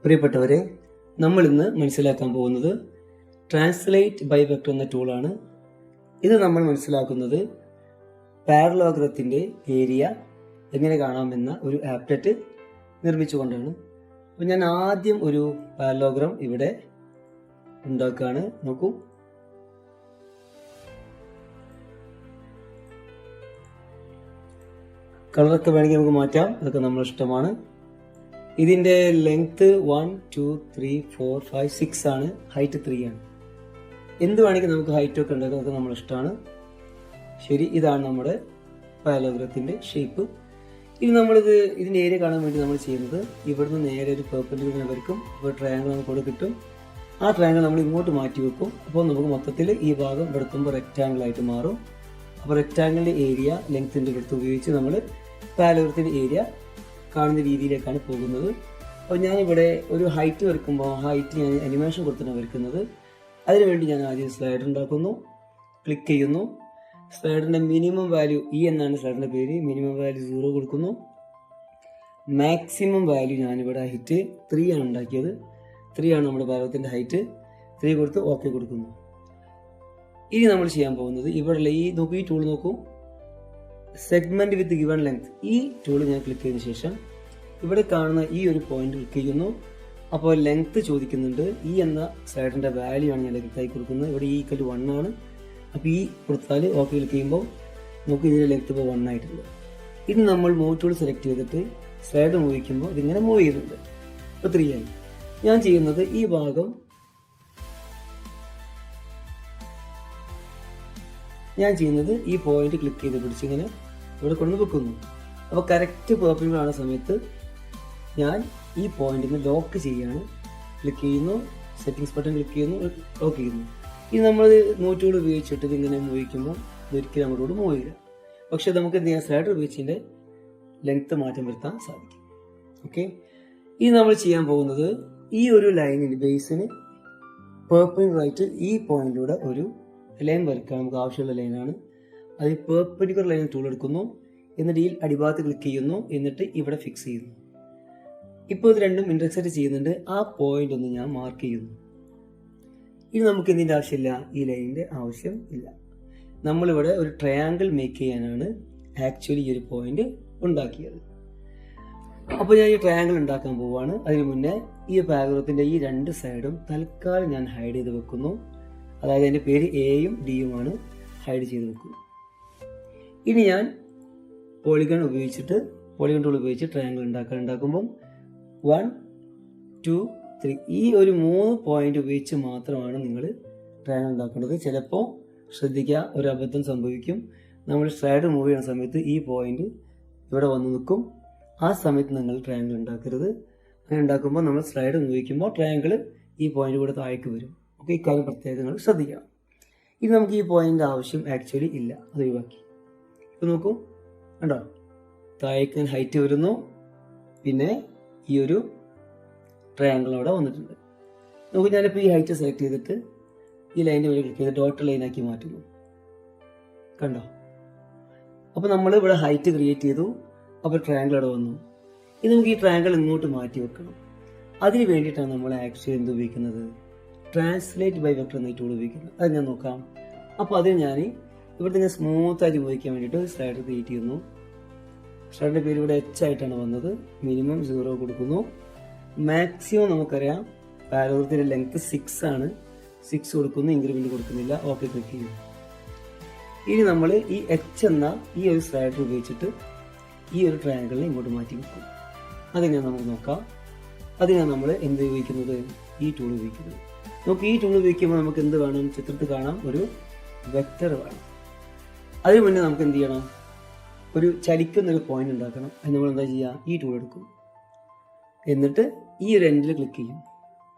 പ്രിയപ്പെട്ടവരെ, നമ്മൾ ഇന്ന് മനസ്സിലാക്കാൻ പോകുന്നത് ട്രാൻസ്ലേറ്റ് ബൈ വെക്ടർ എന്ന ടൂളാണ്. ഇത് നമ്മൾ മനസ്സിലാക്കുന്നത് പാരലോഗ്രത്തിൻ്റെ ഏരിയ എങ്ങനെ കാണാമെന്ന ഒരു ആപ്റ്ററ്റ് നിർമ്മിച്ചുകൊണ്ടാണ്. അപ്പോൾ ഞാൻ ആദ്യം ഒരു പാരലോഗ്രാം ഇവിടെ ഉണ്ടാക്കുകയാണ്. നോക്കൂ, കളറൊക്കെ വേണമെങ്കിൽ നമുക്ക് മാറ്റാം, അതൊക്കെ നമ്മൾ ഇഷ്ടമാണ്. ഇതിൻ്റെ ലെങ്ത്ത് 1 2 3 4 5 6 ആണ്, ഹൈറ്റ് 3 ആണ്. എന്ത് വേണമെങ്കിൽ നമുക്ക് ഹൈറ്റൊക്കെ ഉണ്ടാക്കാം, അതൊക്കെ നമ്മൾ ഇഷ്ടമാണ്. ശരി, ഇതാണ് നമ്മുടെ പാരലോഗ്രത്തിൻ്റെ ഷേപ്പ്. ഇനി ഇതിൻ്റെ ഏരിയ കാണാൻ വേണ്ടി നമ്മൾ ചെയ്യുന്നത്, ഇവിടുന്ന് നേരെ ഒരു പെർപെൻഡിക്കുലർ വരയ്ക്കും. ഇപ്പോൾ ട്രയാങ്കിൾ നമുക്ക് ഇവിടെ കിട്ടും. ആ ട്രയാങ്കിൾ നമ്മൾ ഇങ്ങോട്ട് മാറ്റി വെക്കും. അപ്പോൾ നമുക്ക് മൊത്തത്തിൽ ഈ ഭാഗം എടുക്കുമ്പോൾ റെക്റ്റാങ്കിൾ ആയിട്ട് മാറും. അപ്പോൾ റെക്റ്റാങ്കിളിൻ്റെ ഏരിയ ലെങ്ത്തിൻ്റെ എടുത്ത് ഉപയോഗിച്ച് നമ്മൾ പാരലോഗ്രത്തിൻ്റെ ഏരിയ കാണുന്ന രീതിയിലേക്കാണ് പോകുന്നത്. അപ്പോൾ ഞാനിവിടെ ഒരു ഹൈറ്റ് വരയ്ക്കുമ്പോൾ ഹൈറ്റ് ഞാൻ അനിമേഷൻ കൊടുത്തിട്ടാണ് വരയ്ക്കുന്നത്. അതിനുവേണ്ടി ഞാൻ ആദ്യം സ്ലൈഡർ ഉണ്ടാക്കുന്നു, ക്ലിക്ക് ചെയ്യുന്നു. സ്ലൈഡറിൻ്റെ മിനിമം വാല്യൂ എന്നാണ് സ്ലൈഡറിൻ്റെ പേര്. മിനിമം വാല്യൂ 0 കൊടുക്കുന്നു. മാക്സിമം വാല്യൂ ഞാനിവിടെ ഹൈറ്റ് 3 ആണ് ഉണ്ടാക്കിയത്. 3 ആണ് നമ്മുടെ പാരലോഗ്രത്തിൻ്റെ ഹൈറ്റ്. 3 കൊടുത്ത് ഓക്കെ കൊടുക്കുന്നു. ഇനി നമ്മൾ ചെയ്യാൻ പോകുന്നത് ഇവിടെയുള്ള ഈ ടൂൾ നോക്കൂ, സെഗ്മെന്റ് വിത്ത് ഗിവൺ ലെങ്ത്. ഈ ടൂൾ ഞാൻ ക്ലിക്ക് ചെയ്തതിനു ശേഷം ഇവിടെ കാണുന്ന ഈ ഒരു പോയിന്റ് ക്ലിക്ക് ചെയ്യുന്നു. അപ്പോൾ ലെങ്ത് ചോദിക്കുന്നുണ്ട്. എന്ന സ്ലൈഡറിന്റെ വാല്യൂ ആണ് ഞാൻ ലെങ്ത് ആയി കൊടുക്കുന്നത്. ഇവിടെ ഈക്വൽ 1 ആണ്. അപ്പോൾ കൊടുത്താൽ ഓക്കെ ക്ലിക്ക് ചെയ്യുമ്പോൾ നമുക്ക് ഇതിന്റെ ലെങ്ത് ഇപ്പോൾ 1 ആയിട്ടുണ്ട്. ഇനി നമ്മൾ മൂവ് ടൂൾ സെലക്ട് ചെയ്തിട്ട് സ്ലൈഡ് മൂവ് ചെയ്യുമ്പോൾ ഇതിങ്ങനെ മൂവ് ചെയ്യുന്നുണ്ട്. ഇപ്പോൾ 3 ആയി. ഞാൻ ചെയ്യുന്നത് ഈ ഭാഗം ഈ പോയിന്റ് ക്ലിക്ക് ചെയ്ത് പിടിച്ച് ഇങ്ങനെ ഇവിടെ കൊണ്ടു വെക്കുന്നു. അപ്പോൾ കറക്റ്റ് പെർപെൻഡിക്കുലർ ആവുന്ന സമയത്ത് ഞാൻ ഈ പോയിന്റിന് ലോക്ക് ചെയ്യാണ്. ക്ലിക്ക് ചെയ്യുന്നു, സെറ്റിംഗ്സ് ബട്ടൺ ക്ലിക്ക് ചെയ്യുന്നു, ലോക്ക് ചെയ്യുന്നു. ഇനി നമ്മൾ നോട്ടുകൾ ഉപയോഗിച്ചിട്ട് ഇതിങ്ങനെ മൂവിക്കുമ്പോൾ ഒരിക്കലും അങ്ങോട്ട് മൂവ് ചെയ്യില്ല. പക്ഷെ നമുക്ക് എന്ത് ചെയ്യാം, സ്ലൈഡർ ഉപയോഗിച്ചതിൻ്റെ ലെങ്ത്ത് മാറ്റം വരുത്താൻ സാധിക്കും. ഓക്കെ, ഇനി നമ്മൾ ചെയ്യാൻ പോകുന്നത് ഈ ഒരു ലൈനിന് ബേസിന് പെർപെൻഡിക്കുലർ ആയിട്ട് ഈ പോയിന്റിലൂടെ ഒരു ലൈൻ വരയ്ക്കാൻ നമുക്ക് ആവശ്യമുള്ള ലൈനാണ്. അത് പെർപെൻഡിക്കുലർ ലൈൻ ടൂൾ എടുക്കുന്നു, എന്നിട്ട് ഈ അടിഭാഗത്ത് ക്ലിക്ക് ചെയ്യുന്നു, എന്നിട്ട് ഇവിടെ ഫിക്സ് ചെയ്യുന്നു. ഇപ്പോൾ ഇത് രണ്ടും ഇന്റർസെക്ട് ചെയ്യുന്നുണ്ട്. ആ പോയിന്റ് ഒന്ന് ഞാൻ മാർക്ക് ചെയ്യുന്നു. ഇനി നമുക്ക് ഇതിൻ്റെ ആവശ്യമില്ല, ഈ ലൈനിൻ്റെ ആവശ്യം ഇല്ല. നമ്മളിവിടെ ഒരു ട്രയാങ്കിൾ മേക്ക് ചെയ്യാനാണ് ആക്ച്വലി ഈ ഒരു പോയിന്റ് ഉണ്ടാക്കിയത്. അപ്പോൾ ഞാൻ ഈ ട്രയാങ്കിൾ ഉണ്ടാക്കാൻ പോവുകയാണ്. അതിന് മുന്നേ ഈ പാരലോഗ്രത്തിൻ്റെ ഈ 2 സൈഡും തൽക്കാലം ഞാൻ ഹൈഡ് ചെയ്ത് വെക്കുന്നു. അതായത് അതിൻ്റെ പേര് എയും ഡിയുമാണ്. ഹൈഡ് ചെയ്ത് വെക്കും. ഇനി ഞാൻ പോളിഗൺ ടൂൾ ഉപയോഗിച്ച് ട്രയാങ്കിൾ ഉണ്ടാക്കുമ്പം 1 2 3 ഈ ഒരു 3 പോയിന്റ് ഉപയോഗിച്ച് മാത്രമാണ് നിങ്ങൾ ട്രയാങ്കിൾ ഉണ്ടാക്കേണ്ടത്. ചിലപ്പോൾ ശ്രദ്ധിക്കുക, ഒരു അബദ്ധം സംഭവിക്കും. നമ്മൾ സ്ലൈഡ് മൂവ് ചെയ്യുന്ന സമയത്ത് ഈ പോയിന്റ് ഇവിടെ വന്ന് നിൽക്കും. ആ സമയത്ത് നിങ്ങൾ ട്രയാങ്കിൾ ഉണ്ടാക്കരുത്. അങ്ങനെ ഉണ്ടാക്കുമ്പോൾ നമ്മൾ സ്ലൈഡ് മൂവ് ചെയ്യുമ്പോൾ ട്രയാങ്കിൾ ഈ പോയിന്റ് കൂടെ താഴേക്ക് വരും. ഓക്കെ, ഇക്കാര്യം പ്രത്യേകം നിങ്ങൾ ശ്രദ്ധിക്കണം. ഇത് നമുക്ക് ഈ പോയിന്റ് ആവശ്യം ആക്ച്വലി ഇല്ല, അത് ഒഴിവാക്കി. ഇപ്പം നോക്കൂ, കണ്ടോ, താഴേക്ക് ഹൈറ്റ് വരുന്നു. പിന്നെ ഈ ഒരു ട്രയാങ്കിൾ അവിടെ വന്നിട്ടുണ്ട്. നമുക്ക് ഞാനിപ്പോൾ ഈ ഹൈറ്റ് സെലക്ട് ചെയ്തിട്ട് ഈ ലൈനിൻ്റെ വഴി ക്ലിക്ക് ചെയ്ത് ഡോട്ട് ലൈനാക്കി മാറ്റുന്നു. കണ്ടോ, അപ്പോൾ നമ്മൾ ഇവിടെ ഹൈറ്റ് ക്രിയേറ്റ് ചെയ്തു. അപ്പോൾ ട്രയാങ്കിൾ അവിടെ വന്നു. ഇനി നമുക്ക് ഈ ട്രയാങ്കിൾ ഇങ്ങോട്ട് മാറ്റി വെക്കണം. അതിന് വേണ്ടിയിട്ടാണ് നമ്മൾ ആക്ച്വലി എന്ത് ഉപയോഗിക്കുന്നത്, ട്രാൻസ്ലേറ്റ് ബൈ വെക്ടർ എന്ന ടൂൾ ഉപയോഗിക്കുന്നത്. അത് ഞാൻ നോക്കാം. അപ്പോൾ അതിന് ഞാൻ ഇവിടുത്തെ ഞാൻ സ്മൂത്തായിട്ട് ഉപയോഗിക്കാൻ വേണ്ടിയിട്ട് സ്ലൈഡർ ക്രിയേറ്റ് ചെയ്യുന്നു. സ്ലൈഡറിൻ്റെ പേര് ഇവിടെ H ആയിട്ടാണ് വന്നത്. മിനിമം 0 കൊടുക്കുന്നു. മാക്സിമം നമുക്കറിയാം പാരലോഗ്രത്തിൻ്റെ ലെങ്ത് 6 ആണ്. 6 കൊടുക്കുന്നു, ഇൻക്രിമെന്റ് കൊടുക്കുന്നില്ല. ഓക്കെ ക്ലിക്ക് ചെയ്യുന്നു. ഇനി നമ്മൾ ഈ H എന്ന ഈ ഒരു സ്ലൈഡർ ഉപയോഗിച്ചിട്ട് ഈ ഒരു ട്രയാങ്കിളിനെ ഇങ്ങോട്ട് മാറ്റി വെക്കും. അതിനെ നമുക്ക് നോക്കാം. അതിനാണ് നമ്മൾ എന്ത് ഉപയോഗിക്കുന്നത്, ഈ ടൂൾ ഉപയോഗിക്കുന്നത്. നമുക്ക് ഈ ടൂൾ ഉപയോഗിക്കുമ്പോൾ നമുക്ക് എന്ത് വേണം, ചിത്രത്തിൽ കാണാം, ഒരു വെക്ടർ വേണം. അതിന് മുന്നേ നമുക്ക് എന്ത് ചെയ്യണം, ഒരു ചലിക്കുന്നൊരു പോയിന്റ് ഉണ്ടാക്കണം. അത് നമ്മൾ എന്താ ചെയ്യുക, ഈ ടൂൾ എടുക്കും, എന്നിട്ട് ഈ ഒരു എൻഡിൽ ക്ലിക്ക് ചെയ്യും.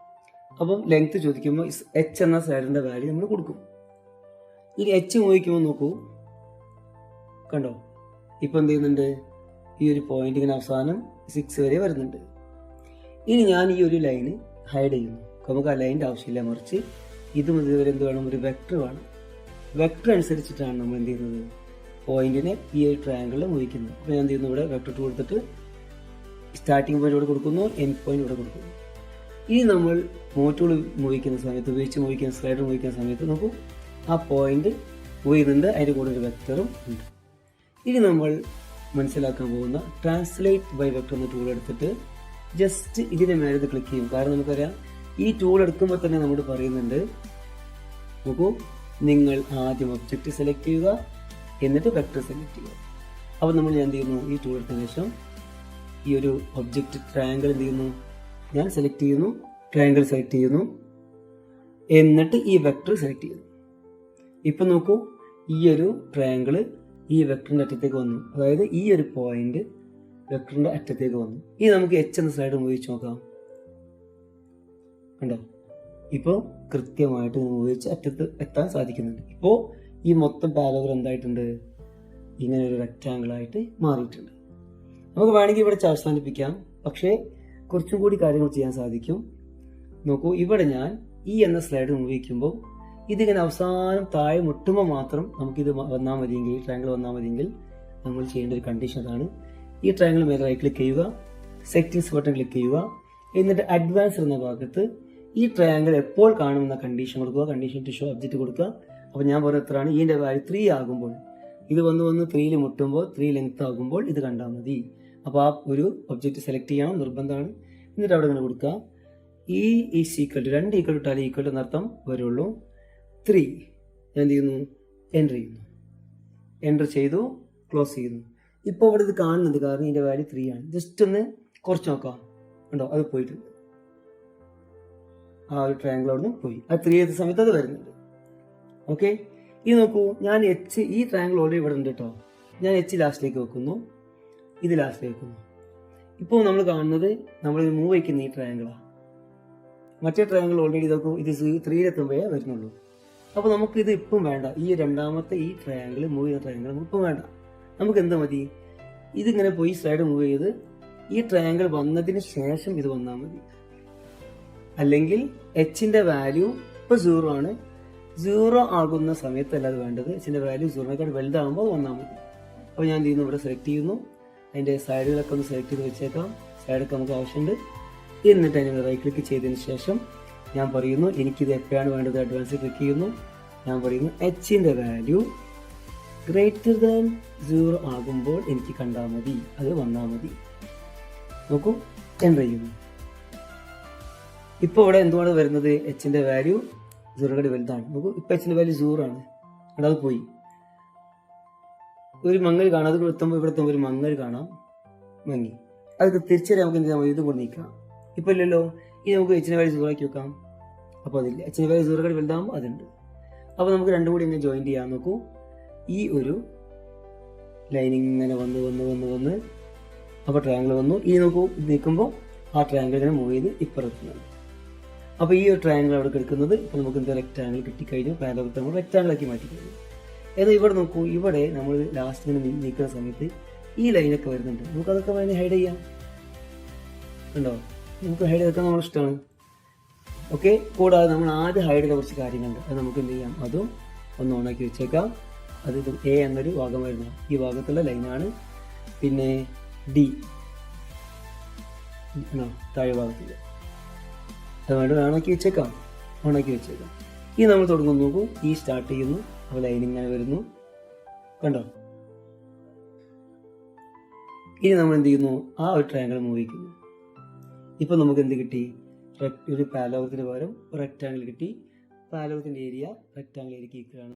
അപ്പം ലെങ്ത് ചോദിക്കുമ്പോൾ H എന്ന സ്ലൈഡറിൻ്റെ വാല്യൂ നമ്മൾ കൊടുക്കും. ഇനി H ഉപയോഗിക്കുമ്പോൾ നോക്കൂ, കണ്ടോ, ഇപ്പം എന്ത് ചെയ്യുന്നുണ്ട്, ഈ ഒരു പോയിന്റ് ഇങ്ങനെ അവസാനം 6 വരെ വരുന്നുണ്ട്. ഇനി ഞാൻ ഈ ഒരു ലൈന് ഹൈഡ് ചെയ്യുന്നു. നമുക്ക് ആ ലൈനിൻ്റെ ആവശ്യമില്ല, മറിച്ച് ഇതും ഇതുവരെ എന്ത് വേണം, ഒരു വെക്ടർ വേണം. വെക്ടർ അനുസരിച്ചിട്ടാണ് നമ്മൾ എന്ത് ചെയ്യുന്നത്, പോയിന്റിനെ ഈ ഒരു ട്രയാങ്കിളിൽ മുറിക്കുന്നത്. അപ്പോൾ ഞാൻ എന്ത് ചെയ്യുന്നു, ഇവിടെ വെക്ടർ ടൂൾ കൊടുത്തിട്ട് സ്റ്റാർട്ടിംഗ് പോയിന്റ് ഇവിടെ കൊടുക്കുന്നു, എൻഡ് പോയിന്റ് ഇവിടെ കൊടുക്കുന്നു. ഇനി നമ്മൾ മോട്ടൂൾ മൂവിക്കുന്ന സമയത്ത് സ്ലൈഡർ മൂവിക്കുന്ന സമയത്ത് നോക്കൂ ആ പോയിന്റ് മൂവ് ചെയ്യുന്നുണ്ട്, അതിൻ്റെ കൂടെ ഒരു വെക്ടറും ഉണ്ട്. ഇനി നമ്മൾ മനസ്സിലാക്കാൻ പോകുന്ന ട്രാൻസ്ലേറ്റ് ബൈ വെക്ടർ എന്ന ടൂൾ എടുത്തിട്ട് ജസ്റ്റ് ഇതിൻ്റെ മേലെ ക്ലിക്ക് ചെയ്യും. കാരണം നമുക്കറിയാം ഈ ടൂൾ എടുക്കുമ്പോൾ തന്നെ നമ്മൾ പറയുന്നുണ്ട്, നോക്കൂ നിങ്ങൾ ആദ്യം ഒബ്ജക്റ്റ് സെലക്ട് ചെയ്യുക, എന്നിട്ട് വെക്ടർ സെലക്ട് ചെയ്യുക. അപ്പോൾ നമ്മൾ ഞാൻ എന്ത് ചെയ്യുന്നു, ഈ ടൂൾ എടുത്തതിന് ശേഷം ഈ ഒരു ഒബ്ജക്റ്റ് ട്രയാങ്കിൾ എന്ത് ചെയ്യുന്നു, ഞാൻ സെലക്ട് ചെയ്യുന്നു, ട്രയാങ്കിൾ സെലക്ട് ചെയ്യുന്നു, എന്നിട്ട് ഈ വെക്ടർ സെലക്ട് ചെയ്യുന്നു. ഇപ്പം നോക്കൂ ഈ ഒരു ട്രയാങ്കിൾ ഈ വെക്ടറിൻ്റെ അറ്റത്തേക്ക് വന്നു, അതായത് ഈ ഒരു പോയിന്റ് വെക്ടറിൻ്റെ അറ്റത്തേക്ക് വന്നു. ഇനി നമുക്ക് എച്ച് എന്ന സ്ലൈഡ് ഉപയോഗിച്ച് നോക്കാം. കണ്ടോ, ഇപ്പോൾ കൃത്യമായിട്ട് ഉപയോഗിച്ച് അറ്റത്ത് എത്താൻ സാധിക്കുന്നുണ്ട്. ഇപ്പോൾ ഈ മൊത്തം പാരഗ്രാഫ് എന്തായിട്ടുണ്ട്, ഇങ്ങനെ ഒരു റെക്റ്റാങ്കിൾ ആയിട്ട് മാറിയിട്ടുണ്ട്. നമുക്ക് വേണമെങ്കിൽ ഇവിടെ അവസാനിപ്പിക്കാം, പക്ഷേ കുറച്ചും കൂടി കാര്യങ്ങൾ ചെയ്യാൻ സാധിക്കും. നോക്കൂ ഇവിടെ ഞാൻ ഈ എന്ന സ്ലൈഡ് ഉപയോഗിക്കുമ്പോൾ ഇതിങ്ങനെ അവസാനം താഴെ മുട്ടുമ്പോൾ മാത്രം നമുക്കിത് വന്നാൽ മതിയെങ്കിൽ, ഈ ട്രയാങ്കിൾ വന്നാൽ മതിയെങ്കിൽ നമ്മൾ ചെയ്യേണ്ട ഒരു കണ്ടീഷൻ അതാണ്. ഈ ട്രയാങ്കിൾ മേലെ റൈറ്റ് ക്ലിക്ക് ചെയ്യുക, സെറ്റിംഗ്സ് ബട്ടൺ ക്ലിക്ക് ചെയ്യുക, എന്നിട്ട് അഡ്വാൻസ് എന്ന ഭാഗത്ത് ഈ ട്രയാങ്കിൾ എപ്പോൾ കാണുമെന്ന കണ്ടീഷൻ കൊടുക്കുക, കണ്ടീഷൻ ടു ഷോ ഒബ്ജക്റ്റ് കൊടുക്കുക. അപ്പോൾ ഞാൻ പറയുന്നത് എത്രയാണ്, ഇതിൻ്റെ വാല്യൂ 3 ആകുമ്പോൾ, ഇത് വന്ന് 3ൽ മുട്ടുമ്പോൾ 3 ലെങ്ത് ആകുമ്പോൾ ഇത് കണ്ടാൽ മതി. അപ്പോൾ ആ ഒരു ഒബ്ജക്റ്റ് സെലക്ട് ചെയ്യണം, നിർബന്ധമാണ്. എന്നിട്ട് അവിടെ ഇങ്ങനെ കൊടുക്കുക, ഈ is equal to 2 equal to ഇട്ടാൽ ഈക്വൽ ടു എന്നർത്ഥം വരുള്ളൂ. 3 ഞാൻ എന്ത് ചെയ്യുന്നു, എൻ്റർ ചെയ്യുന്നു, എൻ്റർ ചെയ്തു, ക്ലോസ് ചെയ്യുന്നു. ഇപ്പോൾ ഇവിടെ ഇത് കാണുന്നുണ്ട്, കാരണം ഇതിൻ്റെ വാല്യൂ 3 ആണ്. ജസ്റ്റ് ഒന്ന് കുറച്ച് നോക്കാം, ഉണ്ടോ അത് പോയിട്ടുണ്ട്, ആ ഒരു ട്രയാങ്കിൾ അവിടെ നിന്ന് പോയി. ആ 3 എത്തുന്ന സമയത്ത് അത് വരുന്നുണ്ട്. ഓക്കെ, ഇത് നോക്കൂ, ഞാൻ എച്ച് ഈ ട്രയാങ്കിൾ ഓൾറെഡി ഇവിടെ ഉണ്ട് കേട്ടോ. ഞാൻ എച്ച് ലാസ്റ്റിലേക്ക് വെക്കുന്നു, ഇത് ലാസ്റ്റിലേക്ക് വെക്കുന്നു. ഇപ്പോൾ നമ്മൾ കാണുന്നത് നമ്മൾ മൂവ് വയ്ക്കുന്ന ഈ ട്രയാങ്കിളാണ്. മറ്റേ ട്രയാങ്കിൾ ഓൾറെഡി ഇതൊക്കെ ഇത് 3 വരുന്നുള്ളൂ. അപ്പോൾ നമുക്ക് ഇത് ഇപ്പം വേണ്ട, ഈ രണ്ടാമത്തെ ഈ ട്രയാങ്കിൾ മൂവ് ചെയ്യുന്ന ട്രയാങ്കിൾ നമുക്ക് ഇപ്പം വേണ്ട. നമുക്ക് എന്താ മതി, ഇതിങ്ങനെ പോയി സ്ലൈഡ് മൂവ് ചെയ്ത് ഈ ട്രയാങ്കിൾ വന്നതിന് ശേഷം ഇത് വന്നാൽ മതി. അല്ലെങ്കിൽ എച്ചിൻ്റെ വാല്യൂ ഇപ്പോൾ 0 ആണ്, 0 ആകുന്ന സമയത്തല്ല അത് വേണ്ടത്, എച്ചിൻ്റെ വാല്യൂ 0നേക്കാൾ വലുതാകുമ്പോൾ വന്നാൽ മതി. അപ്പോൾ ഞാൻ എന്ത് ചെയ്യുന്നു, ഇവിടെ സെലക്ട് ചെയ്യുന്നു, അതിൻ്റെ സൈഡുകളൊക്കെ ഒന്ന് സെലക്ട് ചെയ്ത് വെച്ചേക്കാം, സൈഡൊക്കെ നമുക്ക് ആവശ്യമുണ്ട്. എന്നിട്ട് അതിന് റൈറ്റ് ക്ലിക്ക് ചെയ്തതിന് ശേഷം ഞാൻ പറയുന്നു എനിക്കിത് എപ്പോഴാണ് വേണ്ടത്, അഡ്വാൻസ് ക്ലിക്ക് ചെയ്യുന്നു, ഞാൻ പറയുന്നു എച്ചിൻ്റെ വാല്യൂ ഗ്രേറ്റർ ദാൻ 0 ആകുമ്പോൾ എനിക്ക് കണ്ടാൽ മതി, അത് വന്നാൽ മതി. നോക്കൂ, എൻ്റർ ചെയ്യുന്നു. ഇപ്പോൾ ഇവിടെ എന്തുകൊണ്ട് വരുന്നത്, എച്ചിൻ്റെ വാല്യൂ 0 വലുതാണ്. നോക്കൂ, ഇപ്പോൾ എച്ചിൻ്റെ വാല്യൂ 0 ആണ്, അവിടെ അത് പോയി. ഒരു മങ്ങൽ കാണാം, അത് എത്തുമ്പോൾ ഇവിടെ എത്തുമ്പോൾ ഒരു മങ്ങൽ കാണാം, മങ്ങി. അത് തിരിച്ചറിയാൻ നമുക്ക് എന്ത് ചെയ്യാം, ഇതും കൊണ്ട് നീക്കാം. ഇപ്പോൾ ഇല്ലല്ലോ, ഇനി നമുക്ക് എച്ചിൻ്റെ വാല്യൂ 0 ആക്കി വെക്കാം. അപ്പോൾ അതില്ല, എച്ചിൻ്റെ വാല്യൂ 0 വലുതാകുമ്പോൾ അതുണ്ട്. അപ്പോൾ നമുക്ക് രണ്ടും കൂടി ഇങ്ങനെ ജോയിൻ ചെയ്യാൻ നോക്കൂ. ഈ ഒരു ലൈനിങ് ഇങ്ങനെ വന്ന് അപ്പോൾ ട്രയാങ്കിൾ വന്നു. ഈ നോക്കൂ, ഇത് നിൽക്കുമ്പോൾ ആ ട്രയാങ്കിൾ ഇങ്ങനെ മൂവ് ചെയ്ത് ഇപ്പുറത്തുനിന്ന്. അപ്പോൾ ഈ ഒരു ട്രയാങ്കിൾ അവിടെ കിടക്കുന്നത് ഇപ്പോൾ നമുക്ക് എന്താ റെക്റ്റാങ്കിൾ കിട്ടിക്കഴിഞ്ഞു, പാരഗ്രാഫ് നമ്മൾ റെക്റ്റാങ്കിളാക്കി മാറ്റിക്കഴിഞ്ഞു. എന്നാൽ ഇവിടെ നോക്കൂ, ഇവിടെ നമ്മൾ ലാസ്റ്റ് ഇങ്ങനെ നീക്കുന്ന സമയത്ത് ഈ ലൈനൊക്കെ വരുന്നുണ്ട്, നമുക്കതൊക്കെ വേണമെങ്കിൽ ഹൈഡ് ചെയ്യാം. ഉണ്ടോ, നമുക്ക് ഹൈഡ് ചെയ്തൊക്കെ നമ്മൾ ഇഷ്ടമാണ്. ഓക്കെ, കൂടാതെ നമ്മൾ ആദ്യം ഹൈഡ് ചെയ്ത കുറച്ച് കാര്യങ്ങളുണ്ട്, അത് നമുക്ക് എന്ത് ചെയ്യാം, അതും ഒന്ന് ഓണാക്കി വെച്ചേക്കാം. അത് എ എന്നൊരു ഭാഗം വരുന്നു, ഈ ഭാഗത്തുള്ള ലൈനാണ്. പിന്നെ ഡി താഴെ ഭാഗത്തിൽ അത് വേണ്ട ഓണാക്കി വെച്ചേക്കാം. ഈ നമ്മൾ തുടങ്ങുന്നു, നോക്കൂ, ഈ സ്റ്റാർട്ട് ചെയ്യുന്നു, അപ്പോൾ ലൈനിങ് ഇങ്ങനെ വരുന്നു, കണ്ടോ. ഇനി നമ്മൾ എന്ത് ചെയ്യുന്നു, ആ ഒരു ട്രയാങ്കിൾ മൂവ് ചെയ്യുന്നു. ഇപ്പം നമുക്ക് എന്ത് കിട്ടി, ഒരു പാരഗ്രാഫിന് പകരം റെക്റ്റാങ്കിൾ കിട്ടി. പാരഗ്രാഫിൻ്റെ ഏരിയ റെക്റ്റാങ്കിൾ ഏരിയക്ക് ഈക്വലാണ്.